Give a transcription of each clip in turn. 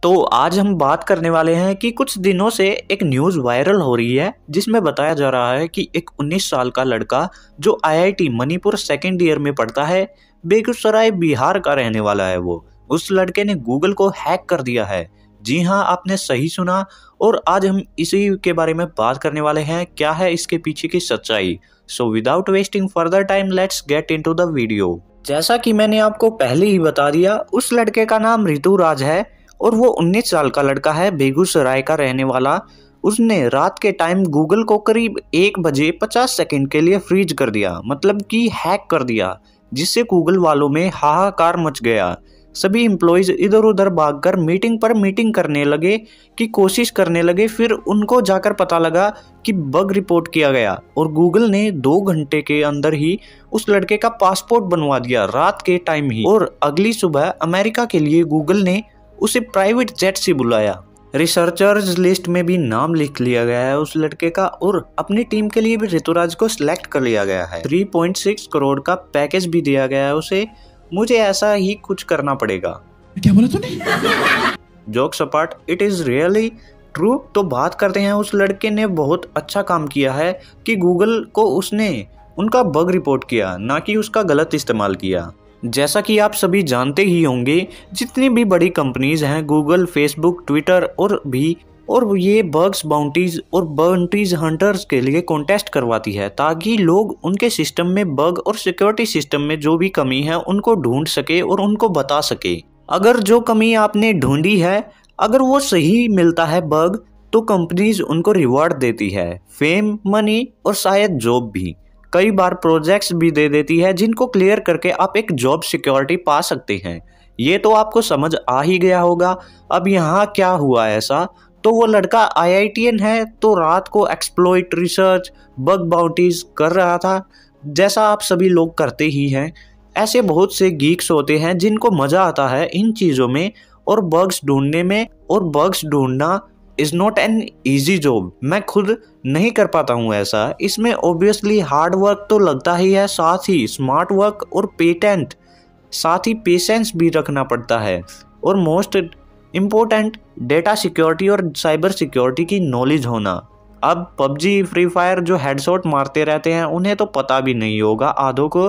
तो आज हम बात करने वाले हैं कि कुछ दिनों से एक न्यूज़ वायरल हो रही है जिसमें बताया जा रहा है कि एक 19 साल का लड़का जो आईआईटी मणिपुर सेकेंड ईयर में पढ़ता है, बेगूसराय बिहार का रहने वाला है। वो उस लड़के ने गूगल को हैक कर दिया है। जी हाँ, आपने सही सुना। और आज हम इसी के बारे में बात करने वाले हैं, क्या है इसके पीछे की सच्चाई। So without wasting further time let's get into the video. जैसा कि मैंने आपको पहले ही बता दिया, उस लड़के का नाम ऋतुराज है और वो 19 साल का लड़का है, बेगूसराय का रहने वाला। उसने रात के टाइम गूगल को करीब 1 बजे 50 सेकंड के लिए फ्रीज कर दिया, मतलब कि हैक कर दिया, जिससे गूगल वालों में हाहाकार मच गया। सभी एम्प्लॉइज इधर उधर भागकर मीटिंग पर मीटिंग करने लगे कि कोशिश करने लगे। फिर उनको जाकर पता लगा कि बग रिपोर्ट किया गया और गूगल ने 2 घंटे के अंदर ही उस लड़के का पासपोर्ट बनवा दिया, रात के टाइम ही। और अगली सुबह अमेरिका के लिए गूगल ने उसे प्राइवेट जेट से बुलाया। रिसर्चर्स लिस्ट में भी नाम लिख लिया गया है उस लड़के का और अपनी टीम के लिए भी ऋतुराज को सिलेक्ट कर लिया गया है। 3.6 करोड़ का पैकेज भी दिया गया है उसे। मुझे ऐसा ही कुछ करना पड़ेगा। क्या बोला तूने? Jokes apart, it is really true. तो बात करते हैं, उस लड़के ने बहुत अच्छा काम किया है कि गूगल को उसने उनका बग रिपोर्ट किया, ना कि उसका गलत इस्तेमाल किया। जैसा कि आप सभी जानते ही होंगे, जितनी भी बड़ी कंपनीज हैं, गूगल, फेसबुक, ट्विटर और ये बग्स बाउंटीज और बाउंटीज हंटर्स के लिए कॉन्टेस्ट करवाती है ताकि लोग उनके सिस्टम में बग और सिक्योरिटी सिस्टम में जो भी कमी है उनको ढूंढ सके और उनको बता सके। अगर जो कमी आपने ढूंढी है, अगर वो सही मिलता है बग, तो कंपनीज उनको रिवॉर्ड देती है, फेम, मनी और शायद जॉब भी। कई बार प्रोजेक्ट्स भी दे देती है जिनको क्लियर करके आप एक जॉब सिक्योरिटी पा सकते हैं। ये तो आपको समझ आ ही गया होगा। अब यहाँ क्या हुआ ऐसा, तो वो लड़का आईआईटीएन है, तो रात को एक्सप्लॉइट, रिसर्च, बग बाउंटीज कर रहा था, जैसा आप सभी लोग करते ही हैं। ऐसे बहुत से गीक्स होते हैं जिनको मज़ा आता है इन चीज़ों में और बग्स ढूंढने में। और बग्स ढूंढना is not an easy job. मैं खुद नहीं कर पाता हूँ ऐसा। इसमें ऑब्वियसली हार्ड वर्क तो लगता ही है, साथ ही स्मार्ट वर्क और पेटेंट, साथ ही पेशेंस भी रखना पड़ता है। और मोस्ट इम्पोर्टेंट, डेटा सिक्योरिटी और साइबर सिक्योरिटी की नॉलेज होना। अब पबजी, फ्री फायर जो हेडशॉट मारते रहते हैं, उन्हें तो पता भी नहीं होगा आधों को।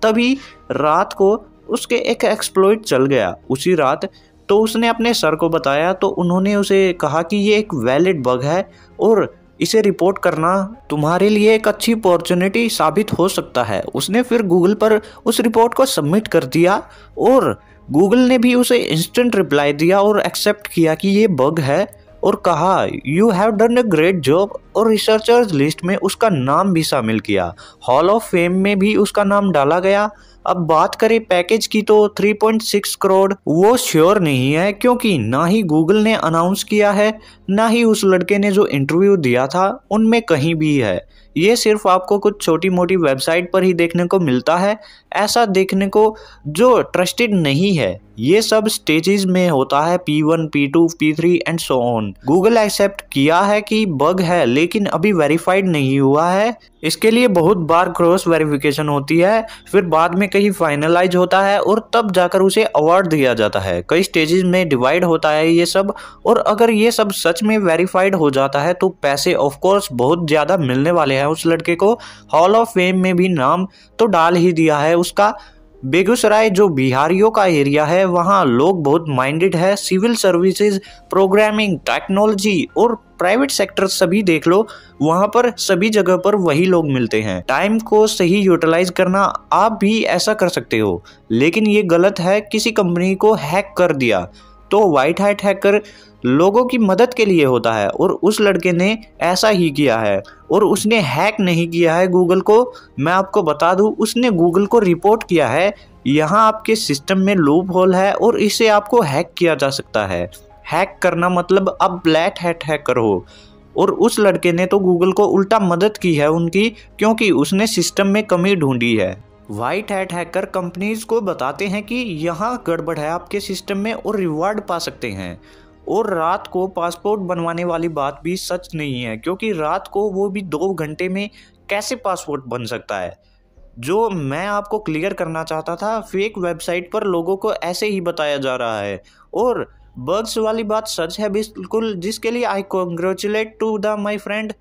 तभी रात को उसके एक एक्सप्लॉइट चल गया उसी रात। तो उसने अपने सर को बताया, तो उन्होंने उसे कहा कि ये एक वैलिड बग है और इसे रिपोर्ट करना तुम्हारे लिए एक अच्छी अपॉर्चुनिटी साबित हो सकता है। उसने फिर गूगल पर उस रिपोर्ट को सबमिट कर दिया और गूगल ने भी उसे इंस्टेंट रिप्लाई दिया और एक्सेप्ट किया कि ये बग है और कहा you have done a great job. और रिसर्चर्स लिस्ट में उसका नाम भी शामिल किया, हॉल ऑफ फेम में भी उसका नाम डाला गया। अब बात करें पैकेज की, तो 3.6 करोड़ वो श्योर नहीं है, क्योंकि ना ही गूगल ने अनाउंस किया है, ना ही उस लड़के ने जो इंटरव्यू दिया था उनमें कहीं भी है। ये सिर्फ आपको कुछ छोटी मोटी वेबसाइट पर ही देखने को मिलता है, ऐसा देखने को जो ट्रस्टेड नहीं है। ये सब स्टेजेस में होता है, P1, P2, P3 and so on. Google accept किया है कि बग है, लेकिन अभी वेरीफाइड नहीं हुआ है। इसके लिए बहुत बार क्रॉस वेरिफिकेशन होती है, फिर बाद में कहीं फाइनलाइज होता है और तब जाकर उसे अवार्ड दिया जाता है। कई स्टेजेस में डिवाइड होता है ये सब। और अगर ये सब सच में वेरीफाइड हो जाता है तो पैसे ऑफ कोर्स बहुत ज़्यादा मिलने वाले हैं उस लड़के को। हॉल ऑफ फेम में भी नाम तो डाल ही दिया है उसका। बेगूसराय जो बिहारियों का एरिया है, वहाँ लोग बहुत माइंडेड है। सिविल सर्विसेज, प्रोग्रामिंग, टेक्नोलॉजी और प्राइवेट सेक्टर सभी देख लो, वहाँ पर सभी जगह पर वही लोग मिलते हैं। टाइम को सही यूटिलाइज करना, आप भी ऐसा कर सकते हो, लेकिन ये गलत है। किसी कंपनी को हैक कर दिया तो व्हाइट हैट हैकर लोगों की मदद के लिए होता है और उस लड़के ने ऐसा ही किया है। और उसने हैक नहीं किया है गूगल को, मैं आपको बता दूं, उसने गूगल को रिपोर्ट किया है। यहाँ आपके सिस्टम में लूप होल है और इसे आपको हैक किया जा सकता है। हैक करना मतलब आप ब्लैक हैट हैकर हो। और उस लड़के ने तो गूगल को उल्टा मदद की है उनकी, क्योंकि उसने सिस्टम में कमी ढूंढी है। व्हाइट हैट हैकर कंपनीज को बताते हैं कि यहाँ गड़बड़ है आपके सिस्टम में और रिवार्ड पा सकते हैं। और रात को पासपोर्ट बनवाने वाली बात भी सच नहीं है, क्योंकि रात को वो भी 2 घंटे में कैसे पासपोर्ट बन सकता है। जो मैं आपको क्लियर करना चाहता था, फेक वेबसाइट पर लोगों को ऐसे ही बताया जा रहा है। और बग्स वाली बात सच है बिल्कुल, जिसके लिए I congratulate to the my friend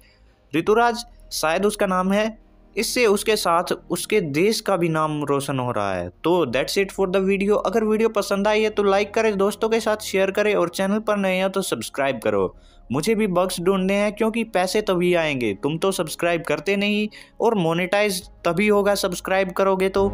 Rituraj, शायद उसका नाम है। इससे उसके साथ उसके देश का भी नाम रोशन हो रहा है। तो that's it for the video. अगर वीडियो पसंद आई है तो लाइक करें, दोस्तों के साथ शेयर करें और चैनल पर नए हो तो सब्सक्राइब करो। मुझे भी बग्स ढूंढने हैं क्योंकि पैसे तभी आएंगे, तुम तो सब्सक्राइब करते नहीं और मोनेटाइज तभी होगा सब्सक्राइब करोगे तो।